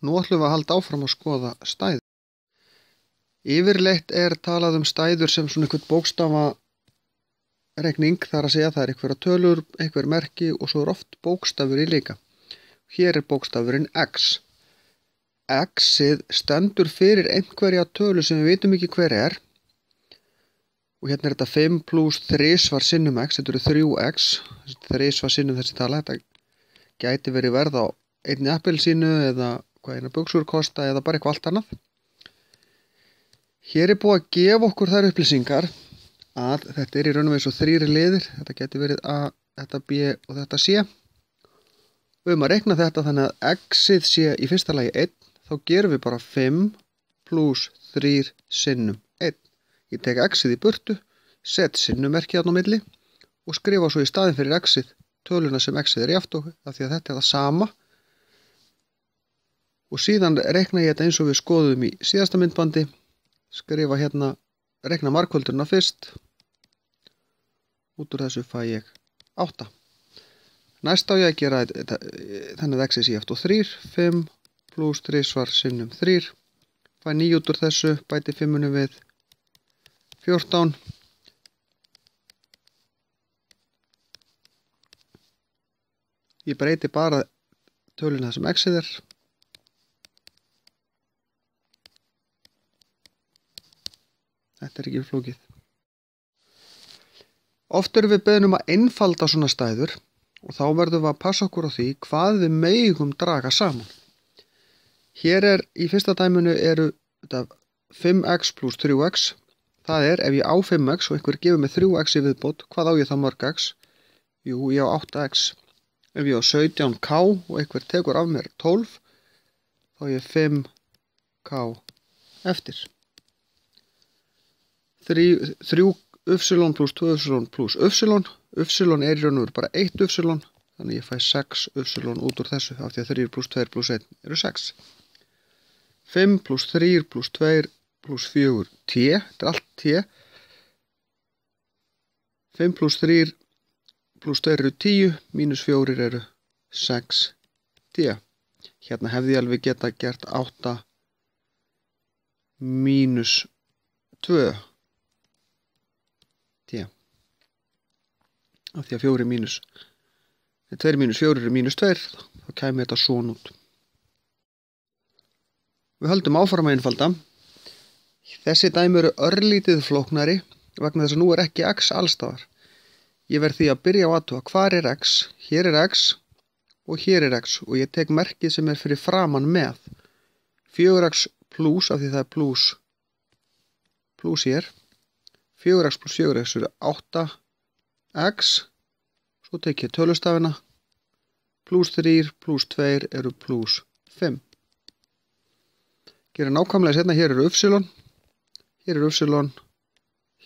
Nú ætlum við að halda áfram að skoða stæður. Yfirleitt er talað stæður sem svona einhvern bókstafareikning, þar að segja það einhverja tölur, einhver merki og svo oft bókstafur í líka. Hér er bókstafurinn X. X-ið stendur fyrir einhverja tölu sem við vitum ekki hver er. Og hérna er þetta 5 plus 3 var sinnum X, þetta eru 3X, 3 var sinnum þessi tala. Þetta gæti verið verð á einni appelsínu eða hvað eina buxur kosta eða bara eitthvað allt annað. Hér er búið að gefa okkur þær upplýsingar að þetta er í raun og veru svo 3 liðir. Þetta gæti verið A, þetta B og þetta C. Við höfum að reikna þetta þannig að X-ið sé í fyrsta lagi 1. Þá gerum við bara 5 plus 3 sinnum 1. Ég tek X-ið í burtu, set sinnumerki þarna á milli og skrifa svo í staðinn fyrir X-ið töluna sem X-ið er í aftóku, af því að þetta er það sama. Og síðan reikna ég þetta eins og við skoðum í síðasta myndbandi. Skrifa hérna, reikna margföldurna fyrst. Út úr þessu fæ ég 8. Næst á ég að gera þannig að X-ið sé aftur 3. 5 plus 3 var sinnum 3. Fæ 9 út úr þessu, bæti 5 við 14. Ég breyti bara töluna sem X-ið er. Þetta er ekki flókið. Oft erum við beðin að einfalda svona stæður og þá verðum við að passa okkur á því hvað við megum draga saman. Hér er í fyrsta dæminu eru 5x plus 3x. Það er ef ég á 5x og einhver gefur mig 3x í viðbót, hvað á ég þá mörg x? Jú, ég á 8x. Ef ég á 17k og einhver tekur af mér 12, þá er ég 5k eftir. 3 y plus 2 y plus y. Y er í raun og veru bara 1 y, þannig ég fæ 6 y út úr þessu, af því að 3 plus 2 plus 1 eru 6. 5 plus 3 plus 2 plus 4 t, þetta er allt t. 5 plus 3 plus 2 eru 10, minus 4 eru 6 t. Hérna hefði ég alveg geta gert 8 minus 2 t. Af því að 2 minus 4 eru minus 2, þá kæmi þetta svona út. Við höldum áfram að einfalda. Þessi dæmi eru örlítið flóknari vegna þess að nú er ekki x allstaðar. Ég verð því að byrja á að athuga hvar er x, hér er x og hér er x og ég tek merkið sem er fyrir framan með. 4x plus, af því það er plus hér. 4x plus 4x eru 8x. Svo tek ég tölustafina. Plus 3 plus 2 eru plus 5. Gera nákvæmlega sérna, hér eru y. Hér er y,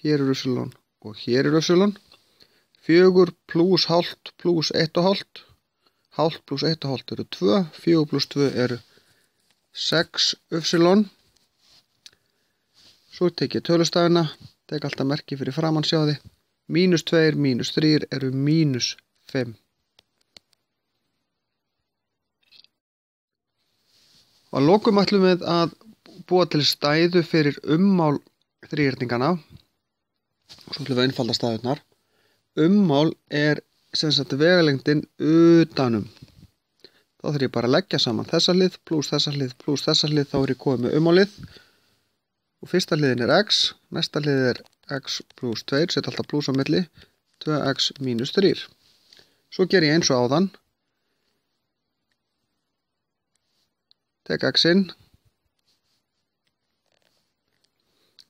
hér er y og hér er y. 4 plus hálft plus 1,5. Hálft plus 1,5 eru 2. 4 plus 2 eru 6 y. Svo tek ég tölustafina. Tek alltaf merki fyrir framan, sjáði. Minus 2, minus 3 eru minus 5. Og að lokum ætlum við að búa til stæðu fyrir ummál þríhyrningana. Og svo ætlum við að einfalda stæðurnar. Ummál er sem sagt vegalengdin utanum. Þá þarf ég bara að leggja saman þessa hlið plus þessa hlið plus þessa hlið, þá er ég komið með ummálið. Og fyrsta hliðin er x, næsta hlið er x plus 2, set alltaf plus á milli, 2x minus 3. Svo ger ég eins og áðan. Tek x inn.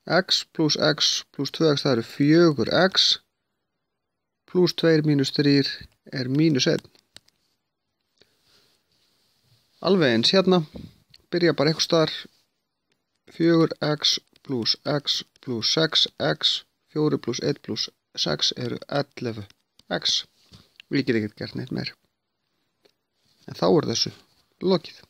X plus 2x, það eru 4x. Plus 2 minus 3 er minus 1. Alveg eins hérna. Byrja bara eitthvað staðar. 4x plus 6x. 4 plus 1 plus 6 eru 11x. Og ég get ekki gert neitt meir. En þá er þessu lokið.